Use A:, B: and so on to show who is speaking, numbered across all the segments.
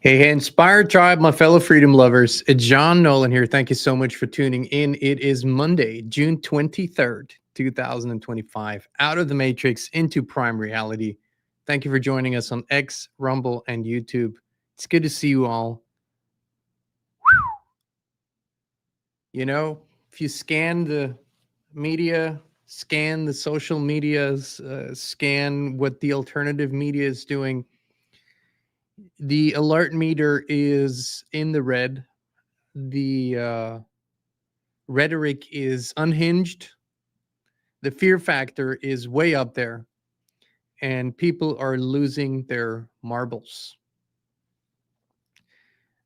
A: Hey, Inspired Tribe, my fellow freedom lovers. It's John Nolan here. Thank you so much for tuning in. It is Monday, June 23rd, 2025. Out of the Matrix into Prime Reality. Thank you for joining us on X, Rumble, and YouTube. It's good to see you all. You know, if you scan the media, scan the social medias, scan what the alternative media is doing, the alert meter is in the red. The rhetoric is unhinged. The fear factor is way up there, and people are losing their marbles.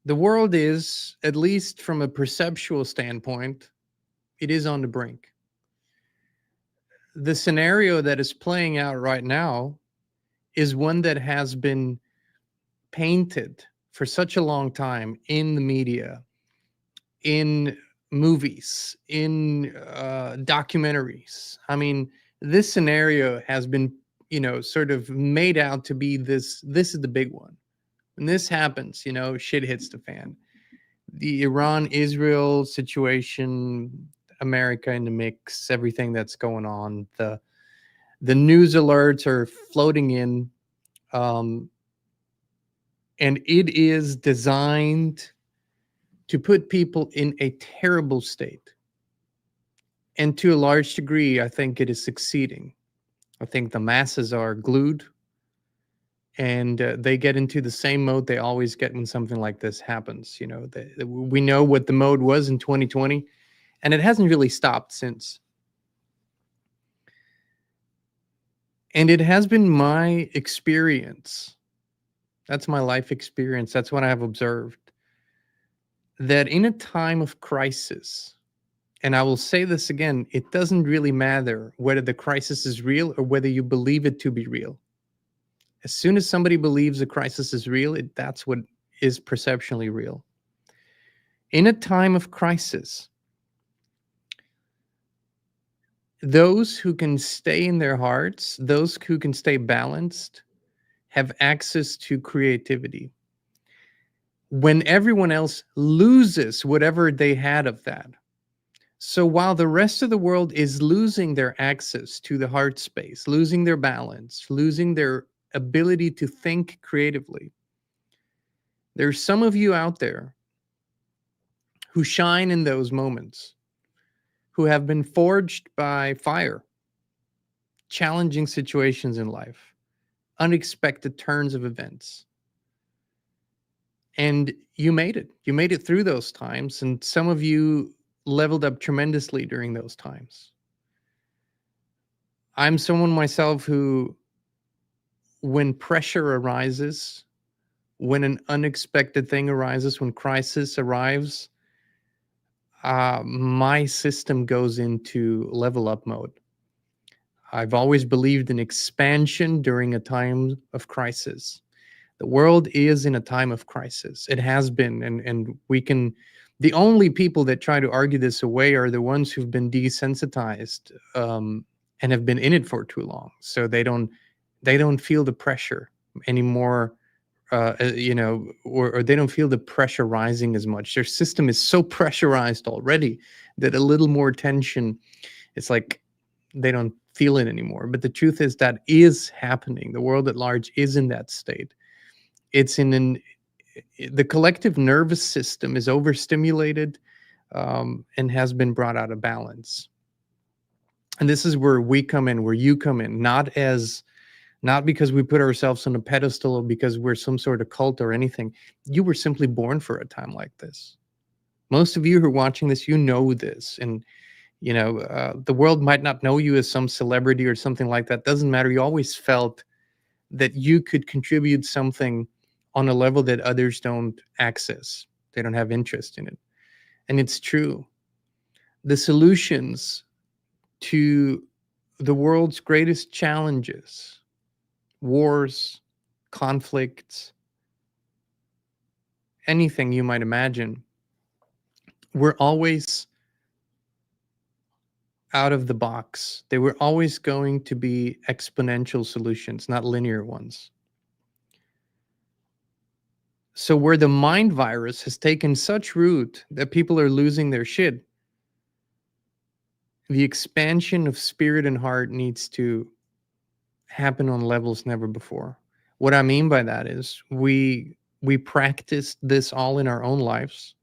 A: The world is, at least from a perceptual standpoint, it is on the brink. The scenario that is playing out right now is one that has been painted for such a long time in the media, in movies, in documentaries. I mean, this scenario has been, sort of made out to be this is the big one. When this happens, shit hits the fan. The Iran-Israel situation, America in the mix, everything that's going on, the news alerts are floating in, um, and it is designed to put people in a terrible state. And to a large degree, I think it is succeeding. I think the masses are glued, and they get into the same mode they always get when something like this happens. We know what the mode was in 2020, and it hasn't really stopped since. And it has been my experience. That's my life experience. That's what I have observed. That in a time of crisis, and I will say this again, it doesn't really matter whether the crisis is real or whether you believe it to be real. As soon as somebody believes a crisis is real, that's what is perceptually real. In a time of crisis, those who can stay in their hearts, those who can stay balanced, have access to creativity. When everyone else loses whatever they had of that. So while the rest of the world is losing their access to the heart space, losing their balance, losing their ability to think creatively, there's some of you out there who shine in those moments, who have been forged by fire, challenging situations in life, unexpected turns of events. And you made it. You made it through those times, and some of you leveled up tremendously during those times. I'm someone myself who, when pressure arises, when an unexpected thing arises, when crisis arrives, my system goes into level up mode. I've always believed in expansion during a time of crisis. The world is in a time of crisis. It has been, and we can. The only people that try to argue this away are the ones who've been desensitized and have been in it for too long. So they don't feel the pressure anymore. Or they don't feel the pressure rising as much. Their system is so pressurized already that a little more tension, it's like they don't feel it anymore. But the truth is that is happening. The world at large is in that state. It's the collective nervous system is overstimulated and has been brought out of balance. And this is where we come in, where you come in, not because we put ourselves on a pedestal or because we're some sort of cult or anything. You were simply born for a time like this. Most of you who are watching this, you know this. And, the world might not know you as some celebrity or something like that. Doesn't matter. You always felt that you could contribute something on a level that others don't access. They don't have interest in it. And it's true. The solutions to the world's greatest challenges, wars, conflicts, anything you might imagine, were always out of the box. They were always going to be exponential solutions, not linear ones. So where the mind virus has taken such root that people are losing their shit, the expansion of spirit and heart needs to happen on levels never before. What I mean by that is we practiced this all in our own lives,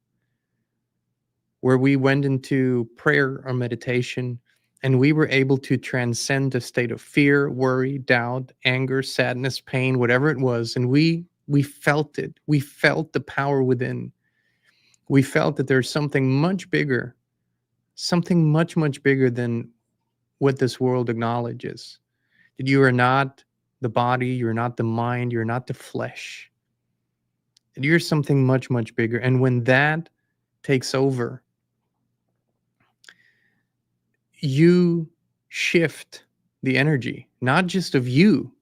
A: where we went into prayer or meditation and we were able to transcend a state of fear, worry, doubt, anger, sadness, pain, whatever it was, and we felt it. We felt the power within. We felt that there's something much bigger, something much, much bigger than what this world acknowledges. That you are not the body, you're not the mind, you're not the flesh. That you're something much, much bigger. And when that takes over, you shift the energy, not just of you.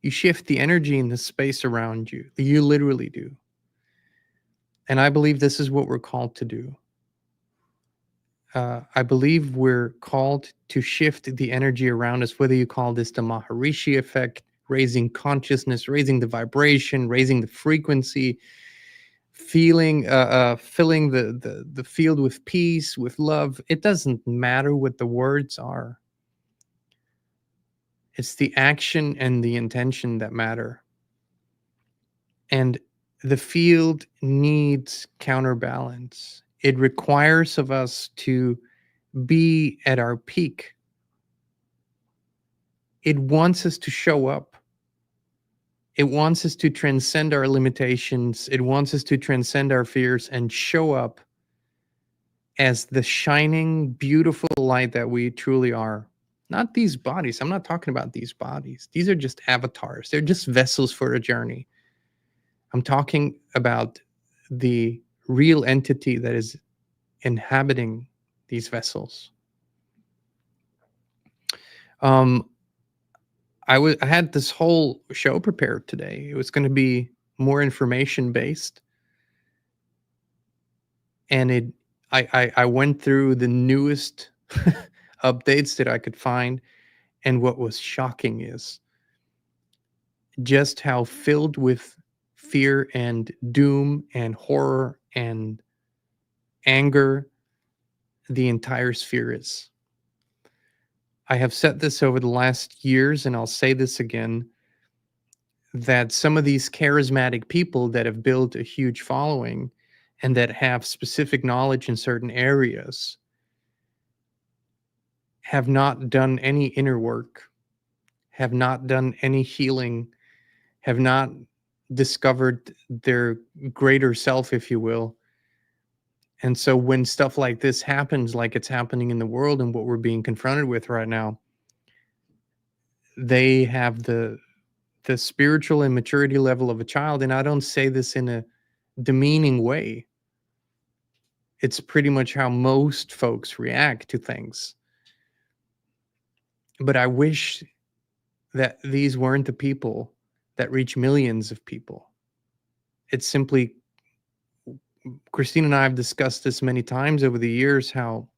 A: You shift the energy in the space around you. You literally do. And I believe this is what we're called to do. I believe we're called to shift the energy around us, whether you call this the Maharishi effect, raising consciousness, raising the vibration, raising the frequency, filling the field with peace, with love. It doesn't matter what the words are. It's the action and the intention that matter. And the field needs counterbalance. It requires of us to be at our peak. It wants us to show up. It wants us to transcend our limitations. It wants us to transcend our fears and show up as the shining, beautiful light that we truly are. Not these bodies. I'm not talking about these bodies. These are just avatars. They're just vessels for a journey. I'm talking about the real entity that is inhabiting these vessels. I had this whole show prepared today. It was going to be more information based, and I went through the newest updates that I could find, and what was shocking is just how filled with fear and doom and horror and anger the entire sphere is. I have said this over the last years, and I'll say this again, that some of these charismatic people that have built a huge following and that have specific knowledge in certain areas have not done any inner work, have not done any healing, have not discovered their greater self, if you will. And so when stuff like this happens, like it's happening in the world and what we're being confronted with right now, they have the spiritual and maturity level of a child. And I don't say this in a demeaning way. It's pretty much how most folks react to things. But I wish that these weren't the people that reach millions of people. It's simply, Kristin and I have discussed this many times over the years, how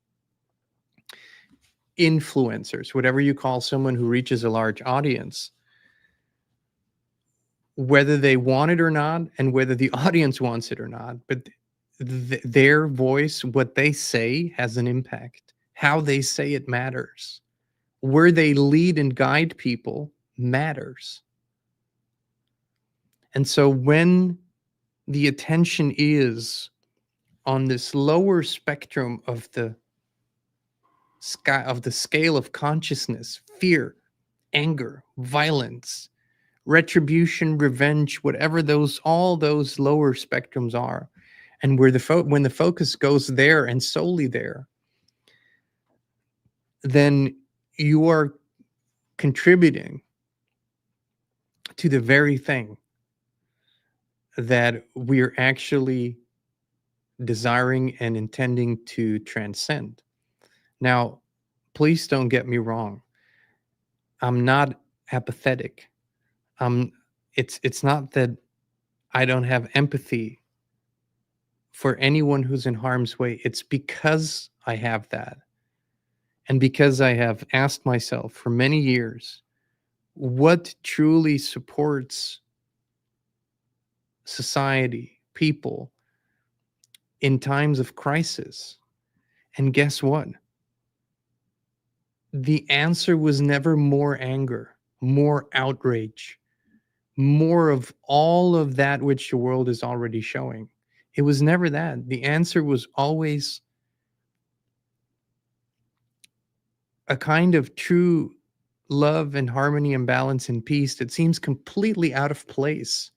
A: influencers, whatever you call someone who reaches a large audience, whether they want it or not, and whether the audience wants it or not, but their voice, what they say, has an impact. How they say it matters. Where they lead and guide people matters. And so when the attention is on this lower spectrum of the sky, of the scale of consciousness, fear, anger, violence, retribution, revenge, whatever all those lower spectrums are, and where when the focus goes there and solely there, then you are contributing to the very thing that we're actually desiring and intending to transcend. Now, please don't get me wrong. I'm not apathetic. It's not that I don't have empathy for anyone who's in harm's way. It's because I have that. And because I have asked myself for many years, what truly supports society, people in times of crisis. And guess what? The answer was never more anger, more outrage, more of all of that which the world is already showing. It was never that. The answer was always a kind of true love and harmony and balance and peace that seems completely out of place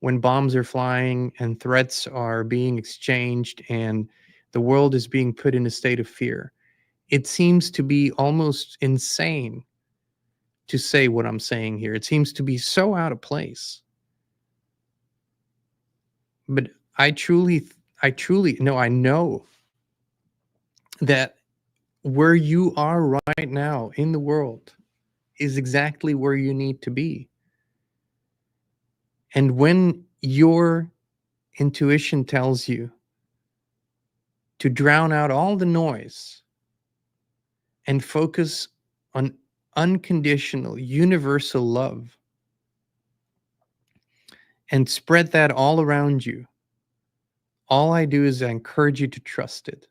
A: when bombs are flying and threats are being exchanged and the world is being put in a state of fear. It seems to be almost insane to say what I'm saying here. It seems to be so out of place. But I know that where you are right now in the world is exactly where you need to be. And when your intuition tells you to drown out all the noise and focus on unconditional, universal love and spread that all around you, all I do is I encourage you to trust it.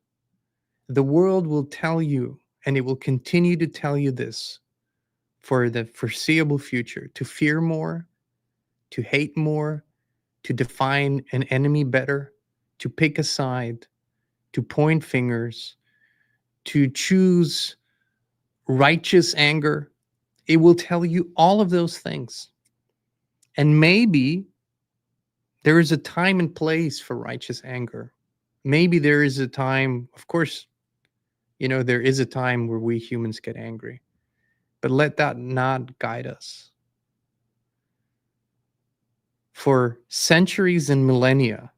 A: The world will tell you, and it will continue to tell you this for the foreseeable future, to fear more, to hate more, to define an enemy better, to pick a side, to point fingers, to choose righteous anger. It will tell you all of those things. And maybe there is a time and place for righteous anger. Maybe there is a time, of course, there is a time where we humans get angry. But let that not guide us. For centuries and millennia,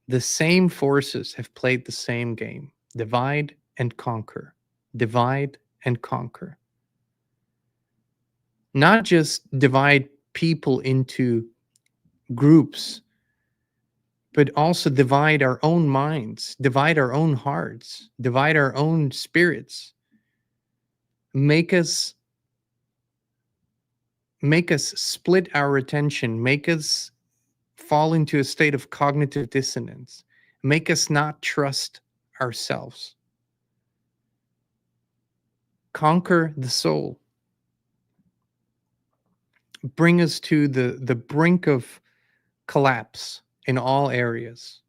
A: the same forces have played the same game. Divide and conquer. Divide and conquer. Not just divide people into groups, but also divide our own minds, divide our own hearts, divide our own spirits. Make us split our attention, make us fall into a state of cognitive dissonance, make us not trust ourselves. Conquer the soul. Bring us to the brink of collapse in all areas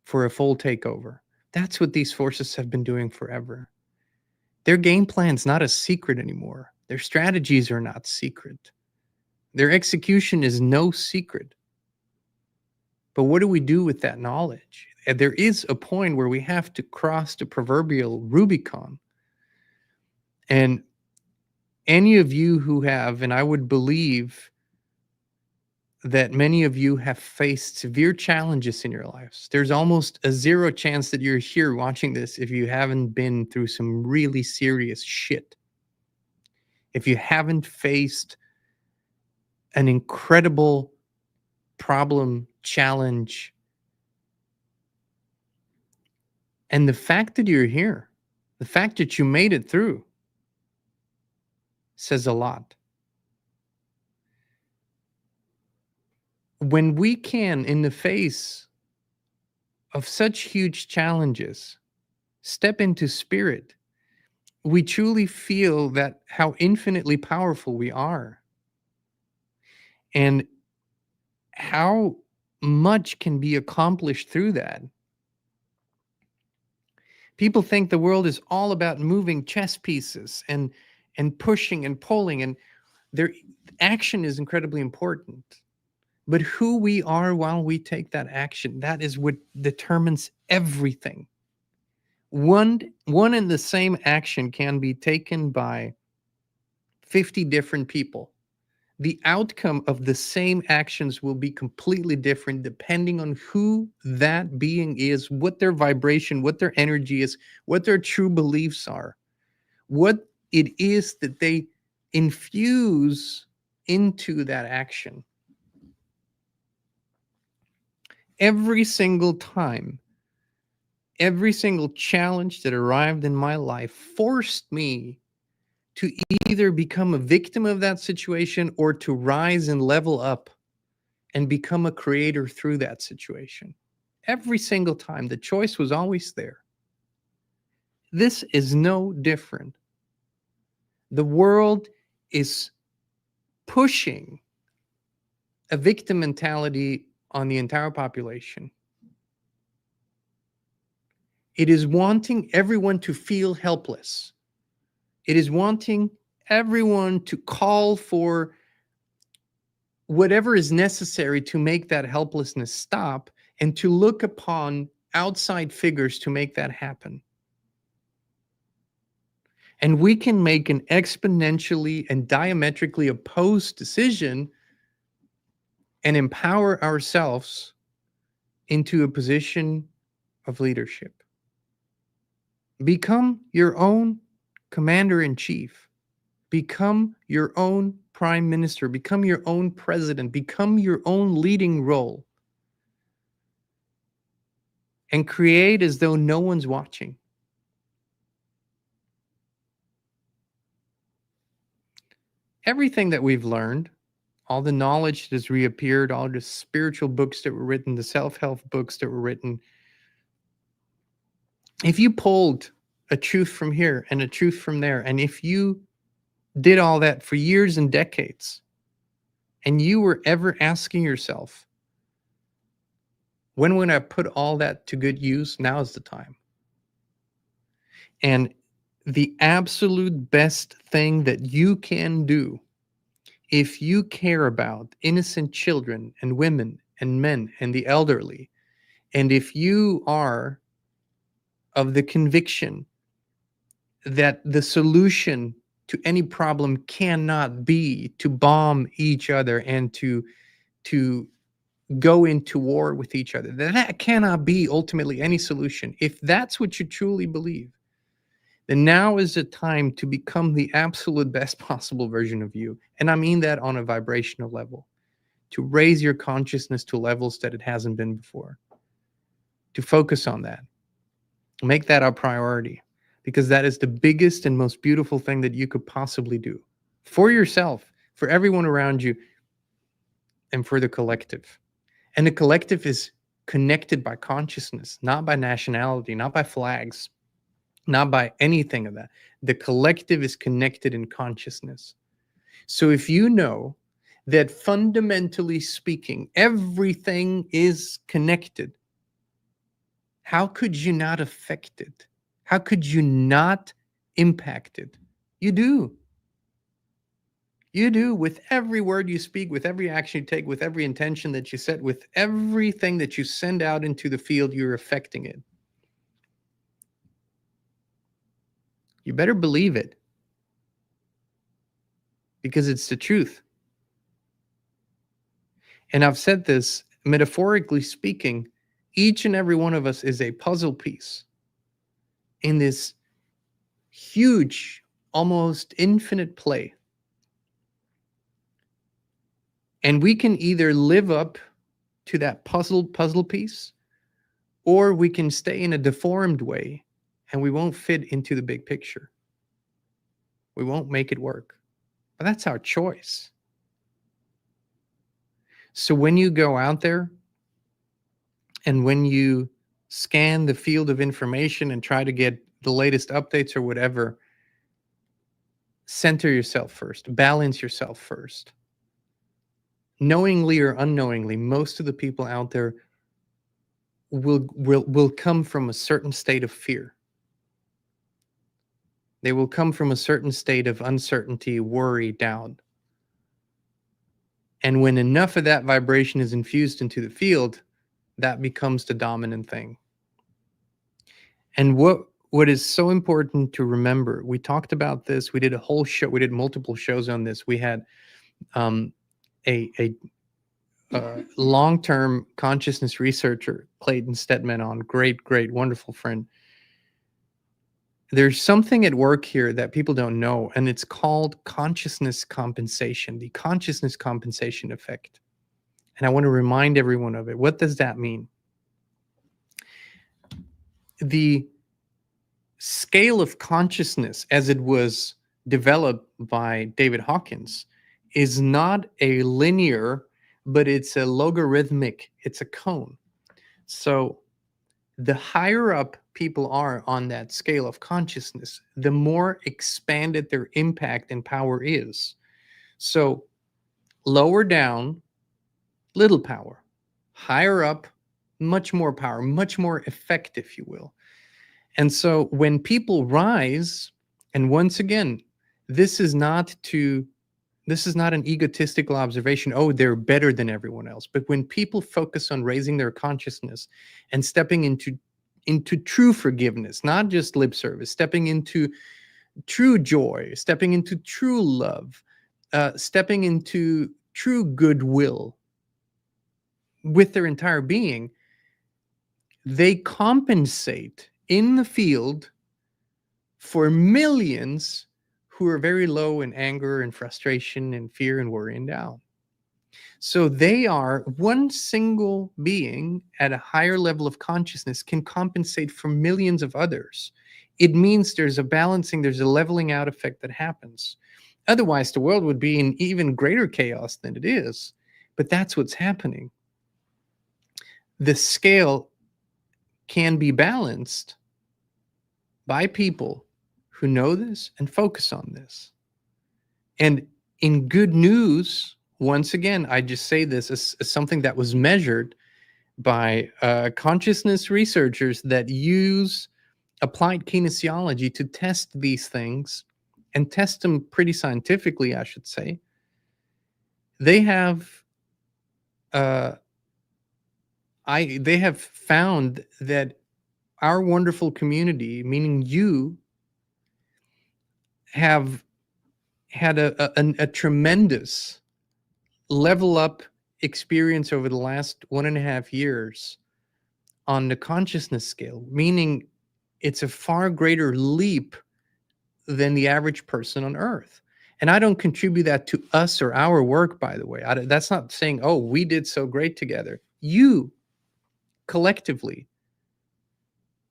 A: for a full takeover. That's what these forces have been doing forever. Their game plan's not a secret anymore. Their strategies are not secret. Their execution is no secret. But what do we do with that knowledge? And there is a point where we have to cross the proverbial Rubicon. And any of you who have, and I would believe that many of you have faced severe challenges in your lives. There's almost a zero chance that you're here watching this if you haven't been through some really serious shit. If you haven't faced an incredible problem, challenge. And the fact that you're here, the fact that you made it through, says a lot. When we can, in the face of such huge challenges, step into spirit, we truly feel that how infinitely powerful we are. And how much can be accomplished through that. People think the world is all about moving chess pieces and pushing and pulling, and their action is incredibly important. But who we are while we take that action, that is what determines everything. One and the same action can be taken by 50 different people. The outcome of the same actions will be completely different depending on who that being is, what their vibration, what their energy is, what their true beliefs are, what it is that they infuse into that action. Every single time, every single challenge that arrived in my life forced me to either become a victim of that situation or to rise and level up and become a creator through that situation. Every single time, the choice was always there. This is no different. The world is pushing a victim mentality on the entire population. It is wanting everyone to feel helpless. It is wanting everyone to call for whatever is necessary to make that helplessness stop and to look upon outside figures to make that happen. And we can make an exponentially and diametrically opposed decision and empower ourselves into a position of leadership. Become your own commander-in-chief. Become your own prime minister. Become your own president. Become your own leading role. And create as though no one's watching. Everything that we've learned, all the knowledge that has reappeared, all the spiritual books that were written, the self-help books that were written, if you pulled a truth from here and a truth from there, and if you did all that for years and decades, and you were ever asking yourself, when would I put all that to good use? Now is the time. And the absolute best thing that you can do, if you care about innocent children and women and men and the elderly, and if you are of the conviction that the solution to any problem cannot be to bomb each other and to go into war with each other, that cannot be ultimately any solution. If that's what you truly believe, then now is the time to become the absolute best possible version of you. And I mean that on a vibrational level, to raise your consciousness to levels that it hasn't been before, to focus on that, make that a priority, because that is the biggest and most beautiful thing that you could possibly do for yourself, for everyone around you, and for the collective. And the collective is connected by consciousness, not by nationality, not by flags, not by anything of that. The collective is connected in consciousness. So if you know that fundamentally speaking, everything is connected, how could you not affect it? How could you not impact it? You do. You do, with every word you speak, with every action you take, with every intention that you set, with everything that you send out into the field, you're affecting it. You better believe it, because it's the truth. And I've said this, metaphorically speaking, each and every one of us is a puzzle piece in this huge, almost infinite play. And we can either live up to that puzzle piece, or we can stay in a deformed way and we won't fit into the big picture. We won't make it work. But that's our choice. So when you go out there and when you scan the field of information and try to get the latest updates or whatever, center yourself first, balance yourself first. Knowingly or unknowingly, most of the people out there will come from a certain state of fear. They will come from a certain state of uncertainty, worry, doubt. And when enough of that vibration is infused into the field, that becomes the dominant thing. And what is so important to remember, we talked about this, we did a whole show, we did multiple shows on this. We had a long-term consciousness researcher, Clayton Stedman, on, great, wonderful friend. There's something at work here that people don't know, and it's called consciousness compensation, the consciousness compensation effect. And I want to remind everyone of it. What does that mean? The scale of consciousness as it was developed by David Hawkins is not a linear but it's a logarithmic, it's a cone. So the higher up people are on that scale of consciousness, the more expanded their impact and power is. So lower down, little power. Higher up, much more power, much more effect, if you will. And so when people rise, and once again, this is not an egotistical observation, oh, they're better than everyone else. But when people focus on raising their consciousness and stepping into true forgiveness, not just lip service, stepping into true joy, stepping into true love, stepping into true goodwill with their entire being, they compensate in the field for millions who are very low in anger and frustration and fear and worry and doubt. So they are one single being at a higher level of consciousness can compensate for millions of others. It means there's a balancing, there's a leveling out effect that happens. Otherwise, the world would be in even greater chaos than it is. But that's what's happening. The scale can be balanced by people who know this and focus on this. And in good news, once again, I just say this as something that was measured by consciousness researchers that use applied kinesiology to test these things and test them pretty scientifically, I should say. They have they have found that our wonderful community, meaning you, have had a tremendous level up experience over the last 1.5 years on the consciousness scale, meaning it's a far greater leap than the average person on Earth. And I don't contribute that to us or our work, by the way. That's not saying, oh, we did so great together. You collectively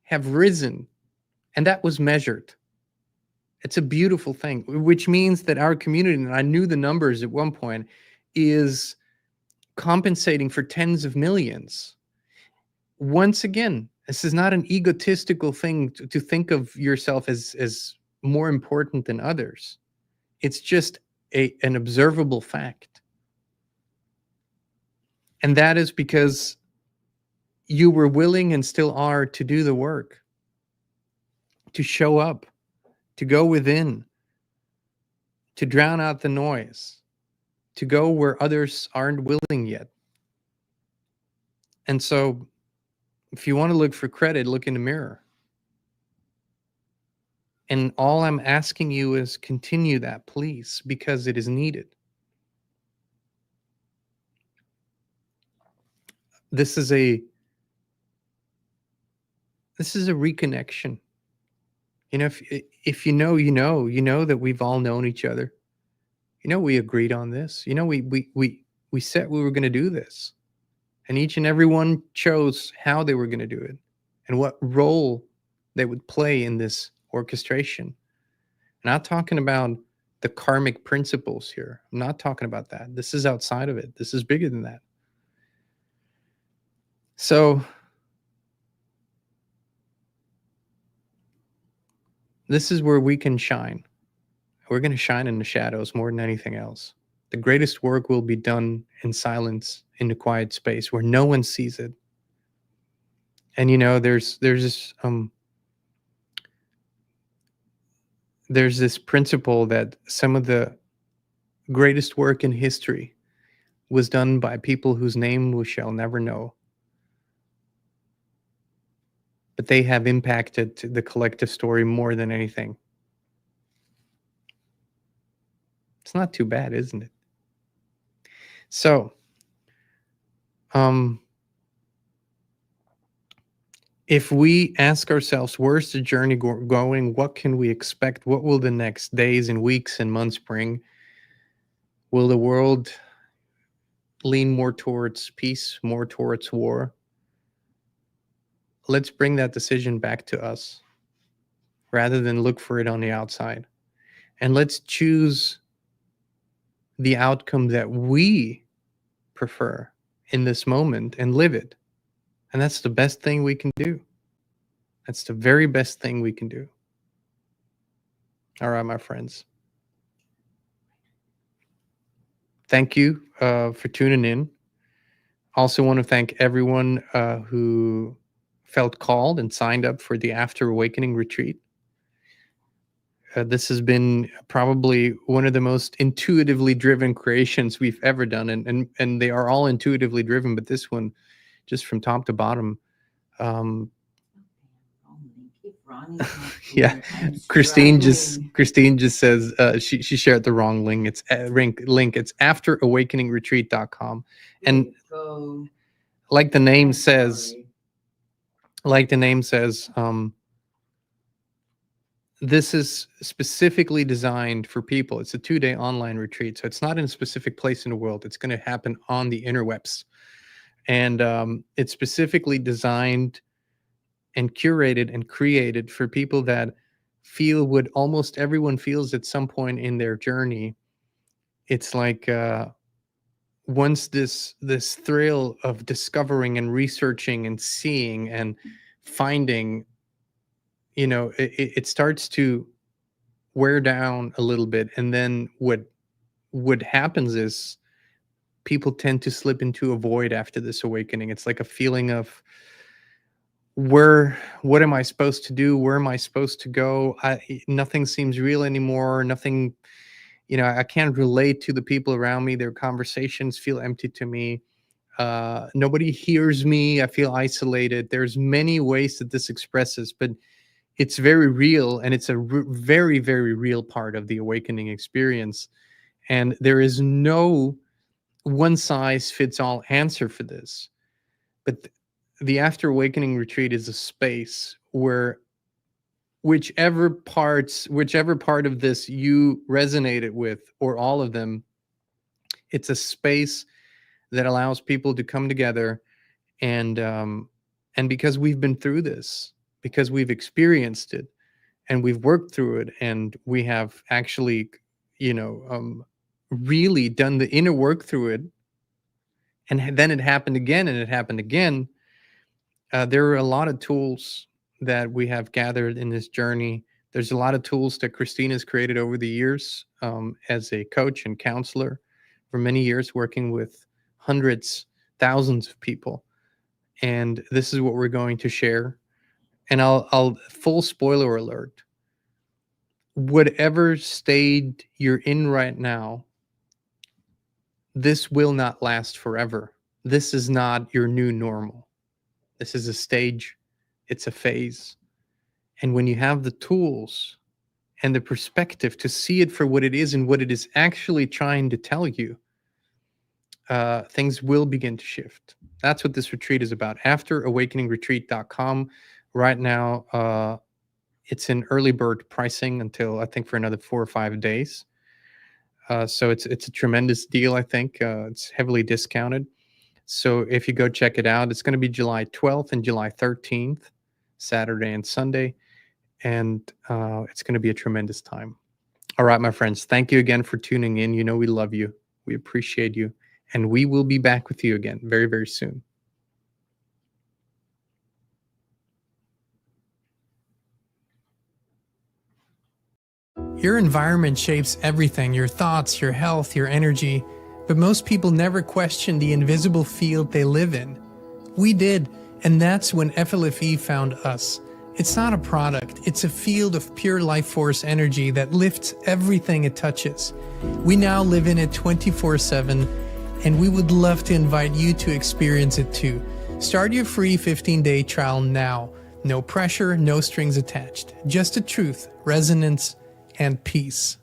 A: have risen, and that was measured. It's a beautiful thing, which means that our community, and I knew the numbers at one point, is compensating for tens of millions. Once again, this is not an egotistical thing to think of yourself as more important than others. It's just an observable fact. And that is because you were willing and still are to do the work, to show up, to go within, to drown out the noise, to go where others aren't willing yet. And so if you want to look for credit, look in the mirror. And all I'm asking you is continue that, please, because it is needed. This is a reconnection. You know, if you know that we've all known each other. You know, we agreed on this. You know, we said we were going to do this. And each and every one chose how they were going to do it and what role they would play in this orchestration. I'm not talking about the karmic principles here. I'm not talking about that. This is outside of it. This is bigger than that. So this is where we can shine. We're going to shine in the shadows more than anything else. The greatest work will be done in silence, in the quiet space where no one sees it. And you know, there's this principle that some of the greatest work in history was done by people whose name we shall never know. But they have impacted the collective story more than anything. It's not too bad, isn't it? So, if we ask ourselves, where's the journey going? What can we expect? What will the next days and weeks and months bring? Will the world lean more towards peace, more towards war? Let's bring that decision back to us rather than look for it on the outside. And let's choose the outcome that we prefer in this moment and live it. And that's the best thing we can do. That's the very best thing we can do. All right, my friends. Thank you for tuning in. Also want to thank everyone who felt called and signed up for the After Awakening retreat. This has been probably one of the most intuitively driven creations we've ever done. And they are all intuitively driven, but this one, just from top to bottom. Yeah, Kristin just says she shared the wrong link. It's link. It's afterawakeningretreat.com. And like the name says, this is specifically designed for people. It's a 2-day online retreat. So it's not in a specific place in the world. It's going to happen on the interwebs. And it's specifically designed and curated and created for people that feel what almost everyone feels at some point in their journey. It's like once this thrill of discovering and researching and seeing and finding, you know, it starts to wear down a little bit. And then what happens is people tend to slip into a void after this awakening. It's like a feeling of what am I supposed to do? Where am I supposed to go? Nothing seems real anymore. Nothing, you know, I can't relate to the people around me. Their conversations feel empty to me. Nobody hears me. I feel isolated. There's many ways that this expresses, but it's very real, and it's a very, very real part of the awakening experience. And there is no one-size-fits-all answer for this. But the After Awakening retreat is a space where whichever part of this you resonated with, or all of them, it's a space that allows people to come together and because we've been through this, because we've experienced it and we've worked through it, and we have actually, you know, really done the inner work through it, and then it happened again and it happened again. There are a lot of tools that we have gathered in this journey. There's a lot of tools that Kristin has created over the years as a coach and counselor for many years, working with hundreds, thousands of people. And this is what we're going to share. And I'll full spoiler alert. Whatever state you're in right now, this will not last forever. This is not your new normal. This is a stage. It's a phase. And when you have the tools and the perspective to see it for what it is and what it is actually trying to tell you, things will begin to shift. That's what this retreat is about. Afterawakeningretreat.com. Right now, it's in early bird pricing until, I think, for another 4 or 5 days. So it's a tremendous deal, I think. It's heavily discounted. So if you go check it out, it's going to be July 12th and July 13th, Saturday and Sunday. And it's going to be a tremendous time. All right, my friends, thank you again for tuning in. You know we love you. We appreciate you. And we will be back with you again very, very soon. Your environment shapes everything, your thoughts, your health, your energy. But most people never question the invisible field they live in. We did, and that's when FLFE found us. It's not a product, it's a field of pure life force energy that lifts everything it touches. We now live in it 24/7, and we would love to invite you to experience it too. Start your free 15-day trial now. No pressure, no strings attached. Just the truth, resonance, and peace.